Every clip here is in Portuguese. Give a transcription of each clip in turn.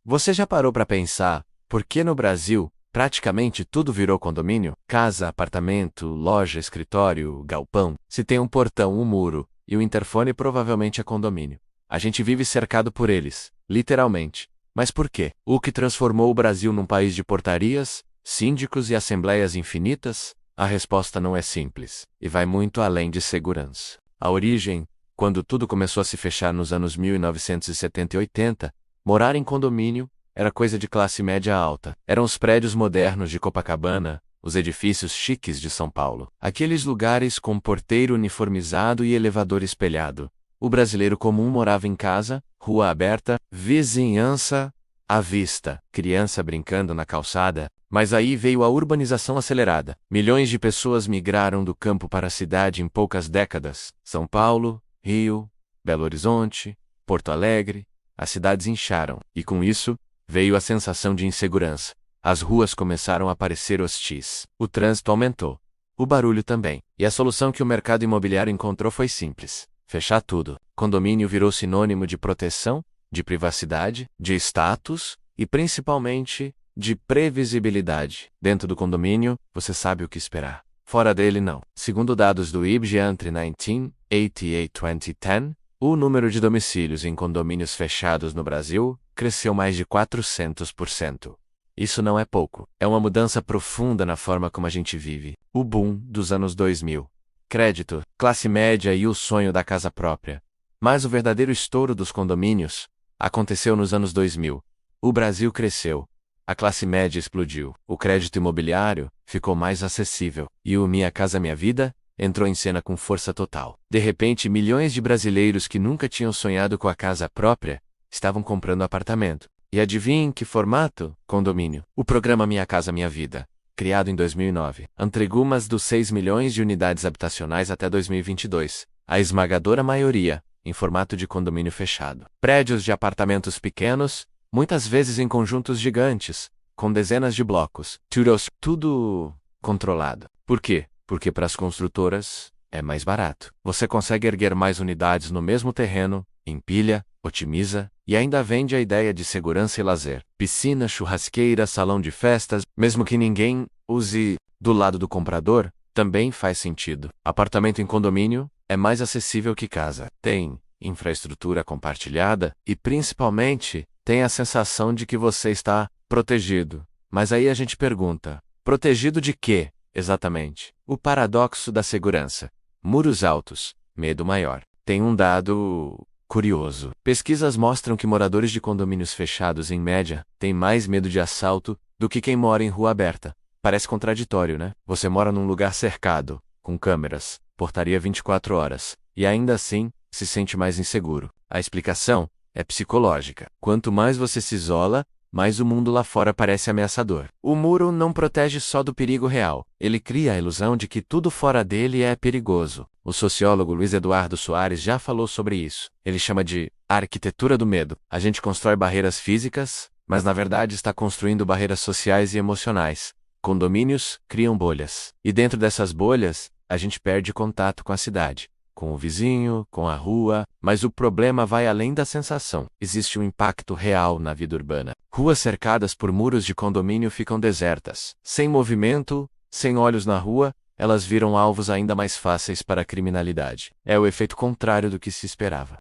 Você já parou para pensar por que no Brasil praticamente tudo virou condomínio? Casa, apartamento, loja, escritório, galpão. Se tem um portão, um muro e o interfone, provavelmente é condomínio. A gente vive cercado por eles, literalmente. Mas por quê? O que transformou o Brasil num país de portarias, síndicos e assembleias infinitas? A resposta não é simples e vai muito além de segurança. A origem, quando tudo começou a se fechar nos anos 1970 e 80, morar em condomínio era coisa de classe média alta. Eram os prédios modernos de Copacabana, os edifícios chiques de São Paulo. Aqueles lugares com porteiro uniformizado e elevador espelhado. O brasileiro comum morava em casa, rua aberta, vizinhança à vista, criança brincando na calçada. Mas aí veio a urbanização acelerada. Milhões de pessoas migraram do campo para a cidade em poucas décadas. São Paulo, Rio, Belo Horizonte, Porto Alegre. As cidades incharam, e com isso, veio a sensação de insegurança. As ruas começaram a parecer hostis. O trânsito aumentou. O barulho também. E a solução que o mercado imobiliário encontrou foi simples: fechar tudo. Condomínio virou sinônimo de proteção, de privacidade, de status e, principalmente, de previsibilidade. Dentro do condomínio, você sabe o que esperar. Fora dele, não. Segundo dados do IBGE entre 1988 e 2010, o número de domicílios em condomínios fechados no Brasil cresceu mais de 400%. Isso não é pouco. É uma mudança profunda na forma como a gente vive. O boom dos anos 2000. Crédito, classe média e o sonho da casa própria. Mas o verdadeiro estouro dos condomínios aconteceu nos anos 2000. O Brasil cresceu. A classe média explodiu. O crédito imobiliário ficou mais acessível. E o Minha Casa Minha Vida entrou em cena com força total. De repente, milhões de brasileiros que nunca tinham sonhado com a casa própria estavam comprando apartamento. E adivinhem que formato? Condomínio. O programa Minha Casa Minha Vida, criado em 2009, entregou mais de 6 milhões de unidades habitacionais até 2022. A esmagadora maioria em formato de condomínio fechado. Prédios de apartamentos pequenos, muitas vezes em conjuntos gigantes, com dezenas de blocos. Tudo controlado. Por quê? Porque para as construtoras é mais barato. Você consegue erguer mais unidades no mesmo terreno, empilha, otimiza e ainda vende a ideia de segurança e lazer. Piscina, churrasqueira, salão de festas, mesmo que ninguém use do lado do comprador, também faz sentido. Apartamento em condomínio é mais acessível que casa. Tem infraestrutura compartilhada e, principalmente, tem a sensação de que você está protegido. Mas aí a gente pergunta: protegido de quê, exatamente? O paradoxo da segurança. Muros altos, medo maior. Tem um dado curioso. Pesquisas mostram que moradores de condomínios fechados, em média, têm mais medo de assalto do que quem mora em rua aberta. Parece contraditório, né? Você mora num lugar cercado, com câmeras, portaria 24 horas, e ainda assim, se sente mais inseguro. A explicação é psicológica. Quanto mais você se isola, mais o mundo lá fora parece ameaçador. O muro não protege só do perigo real. Ele cria a ilusão de que tudo fora dele é perigoso. O sociólogo Luiz Eduardo Soares já falou sobre isso. Ele chama de arquitetura do medo. A gente constrói barreiras físicas, mas na verdade está construindo barreiras sociais e emocionais. Condomínios criam bolhas. E dentro dessas bolhas, a gente perde contato com a cidade, com o vizinho, com a rua, mas o problema vai além da sensação. Existe um impacto real na vida urbana. Ruas cercadas por muros de condomínio ficam desertas. Sem movimento, sem olhos na rua, elas viram alvos ainda mais fáceis para a criminalidade. É o efeito contrário do que se esperava.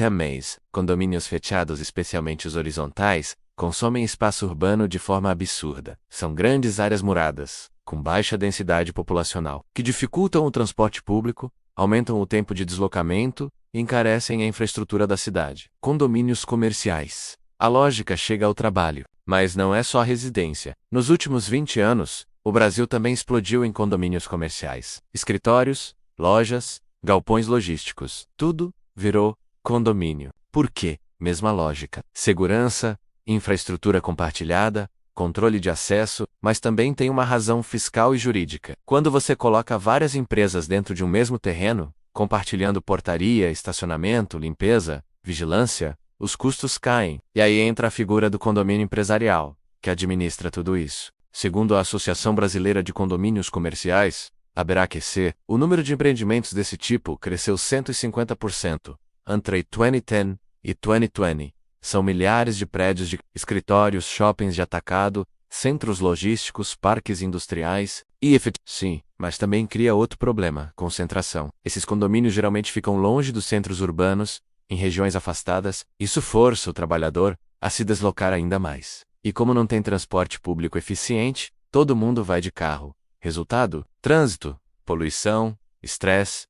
Maze, condomínios fechados, especialmente os horizontais, consomem espaço urbano de forma absurda. São grandes áreas muradas, com baixa densidade populacional, que dificultam o transporte público, aumentam o tempo de deslocamento e encarecem a infraestrutura da cidade. Condomínios comerciais. A lógica chega ao trabalho, mas não é só a residência. Nos últimos 20 anos, o Brasil também explodiu em condomínios comerciais. Escritórios, lojas, galpões logísticos. Tudo virou condomínio. Por quê? Mesma lógica. Segurança, infraestrutura compartilhada, controle de acesso, mas também tem uma razão fiscal e jurídica. Quando você coloca várias empresas dentro de um mesmo terreno, compartilhando portaria, estacionamento, limpeza, vigilância, os custos caem. E aí entra a figura do condomínio empresarial, que administra tudo isso. Segundo a Associação Brasileira de Condomínios Comerciais, a ABRAQC, o número de empreendimentos desse tipo cresceu 150% entre 2010 e 2020. São milhares de prédios de escritórios, shoppings de atacado, centros logísticos, parques industriais, sim, mas também cria outro problema, concentração. Esses condomínios geralmente ficam longe dos centros urbanos, em regiões afastadas, isso força o trabalhador a se deslocar ainda mais. E como não tem transporte público eficiente, todo mundo vai de carro. Resultado? Trânsito, poluição, estresse.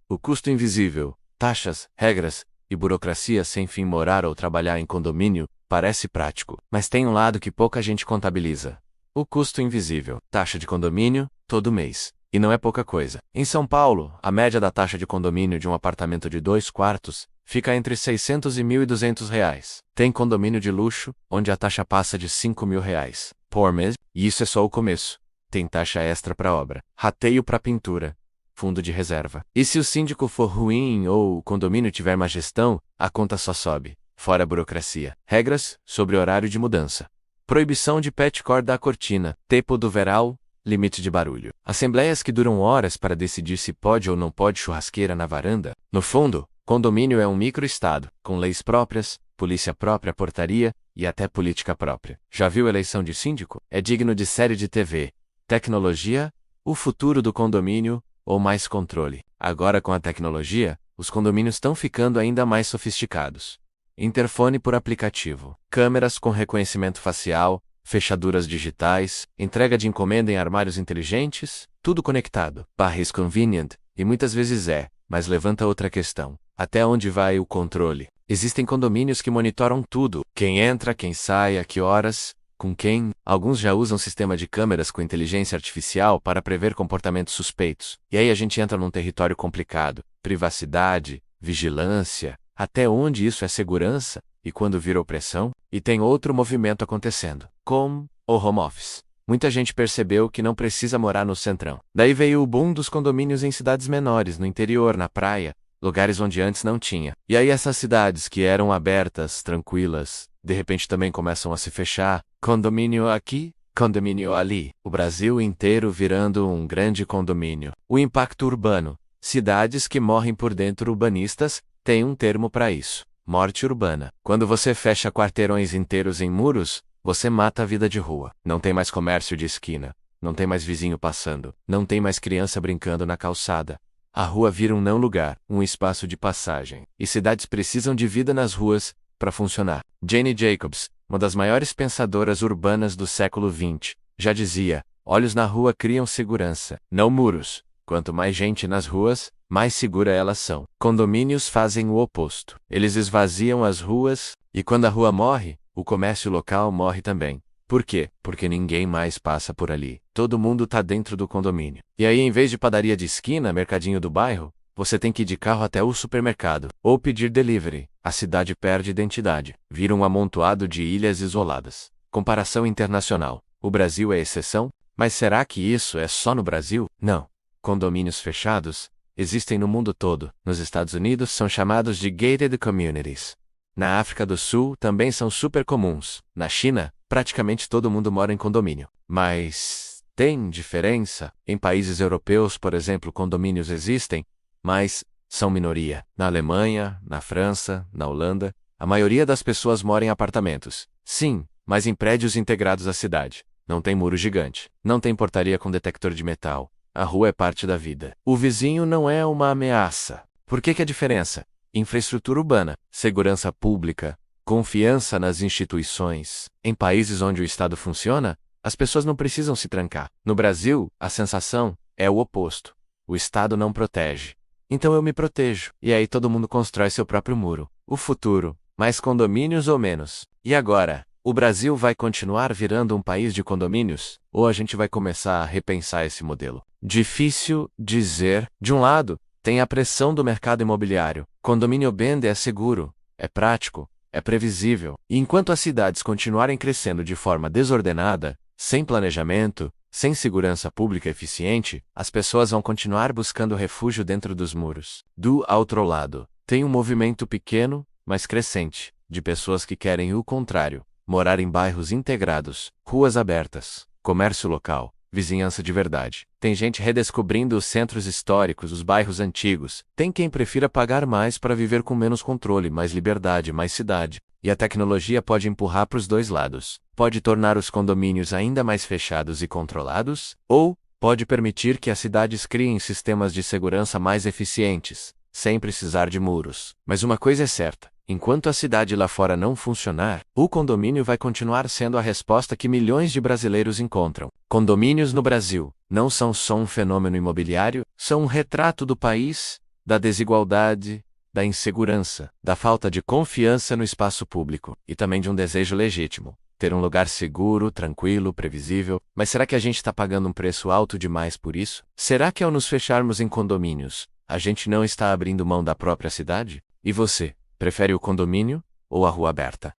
O custo invisível, taxas, regras e burocracia sem fim. Morar ou trabalhar em condomínio parece prático, mas tem um lado que pouca gente contabiliza. O custo invisível, taxa de condomínio, todo mês. E não é pouca coisa. Em São Paulo, a média da taxa de condomínio de um apartamento de 2 quartos fica entre R$600 e R$1.200. Tem condomínio de luxo, onde a taxa passa de R$5.000 por mês, e isso é só o começo. Tem taxa extra para obra, rateio para pintura, fundo de reserva. E se o síndico for ruim ou o condomínio tiver má gestão, a conta só sobe. Fora a burocracia. Regras sobre horário de mudança. Proibição de petcore da cortina, tempo do verão, limite de barulho. Assembleias que duram horas para decidir se pode ou não pode churrasqueira na varanda. No fundo, condomínio é um microestado, com leis próprias, polícia própria, portaria e até política própria. Já viu eleição de síndico? É digno de série de TV. Tecnologia, o futuro do condomínio ou mais controle. Agora com a tecnologia, os condomínios estão ficando ainda mais sofisticados. Interfone por aplicativo, câmeras com reconhecimento facial, fechaduras digitais, entrega de encomenda em armários inteligentes, tudo conectado. Is convenient, e muitas vezes é, mas levanta outra questão. Até onde vai o controle? Existem condomínios que monitoram tudo, quem entra, quem sai, a que horas, com quem. Alguns já usam sistema de câmeras com inteligência artificial para prever comportamentos suspeitos. E aí a gente entra num território complicado. Privacidade, vigilância, até onde isso é segurança, e quando vira opressão? E tem outro movimento acontecendo, como o home office. Muita gente percebeu que não precisa morar no centrão. Daí veio o boom dos condomínios em cidades menores, no interior, na praia, lugares onde antes não tinha. E aí essas cidades que eram abertas, tranquilas, de repente também começam a se fechar. Condomínio aqui, condomínio ali. O Brasil inteiro virando um grande condomínio. O impacto urbano. Cidades que morrem por dentro. Urbanistas têm um termo para isso. Morte urbana. Quando você fecha quarteirões inteiros em muros, você mata a vida de rua. Não tem mais comércio de esquina. Não tem mais vizinho passando. Não tem mais criança brincando na calçada. A rua vira um não lugar, um espaço de passagem. E cidades precisam de vida nas ruas para funcionar. Jane Jacobs, uma das maiores pensadoras urbanas do século XX, já dizia: olhos na rua criam segurança, não muros. Quanto mais gente nas ruas, mais segura elas são. Condomínios fazem o oposto. Eles esvaziam as ruas, e quando a rua morre, o comércio local morre também. Por quê? Porque ninguém mais passa por ali. Todo mundo tá dentro do condomínio. E aí, em vez de padaria de esquina, mercadinho do bairro, você tem que ir de carro até o supermercado, ou pedir delivery. A cidade perde identidade. Vira um amontoado de ilhas isoladas. Comparação internacional. O Brasil é exceção? Mas será que isso é só no Brasil? Não. Condomínios fechados existem no mundo todo. Nos Estados Unidos são chamados de gated communities. Na África do Sul também são super comuns. Na China, praticamente todo mundo mora em condomínio. Mas tem diferença? Em países europeus, por exemplo, condomínios existem, mas são minoria. Na Alemanha, na França, na Holanda, a maioria das pessoas mora em apartamentos. Sim, mas em prédios integrados à cidade. Não tem muro gigante. Não tem portaria com detector de metal. A rua é parte da vida. O vizinho não é uma ameaça. Por que a diferença? Infraestrutura urbana, segurança pública, confiança nas instituições. Em países onde o Estado funciona, as pessoas não precisam se trancar. No Brasil, a sensação é o oposto. O Estado não protege. Então eu me protejo. E aí todo mundo constrói seu próprio muro. O futuro, mais condomínios ou menos? E agora? O Brasil vai continuar virando um país de condomínios? Ou a gente vai começar a repensar esse modelo? Difícil dizer. De um lado, tem a pressão do mercado imobiliário. Condomínio vende é seguro, é prático, é previsível. E enquanto as cidades continuarem crescendo de forma desordenada, sem planejamento, sem segurança pública eficiente, as pessoas vão continuar buscando refúgio dentro dos muros. Do outro lado, tem um movimento pequeno, mas crescente, de pessoas que querem o contrário. Morar em bairros integrados, ruas abertas, comércio local, vizinhança de verdade. Tem gente redescobrindo os centros históricos, os bairros antigos. Tem quem prefira pagar mais para viver com menos controle, mais liberdade, mais cidade. E a tecnologia pode empurrar para os dois lados. Pode tornar os condomínios ainda mais fechados e controlados, ou pode permitir que as cidades criem sistemas de segurança mais eficientes, sem precisar de muros. Mas uma coisa é certa: enquanto a cidade lá fora não funcionar, o condomínio vai continuar sendo a resposta que milhões de brasileiros encontram. Condomínios no Brasil não são só um fenômeno imobiliário, são um retrato do país, da desigualdade, da insegurança, da falta de confiança no espaço público, e também de um desejo legítimo: ter um lugar seguro, tranquilo, previsível. Mas será que a gente está pagando um preço alto demais por isso? Será que ao nos fecharmos em condomínios, a gente não está abrindo mão da própria cidade? E você, prefere o condomínio ou a rua aberta?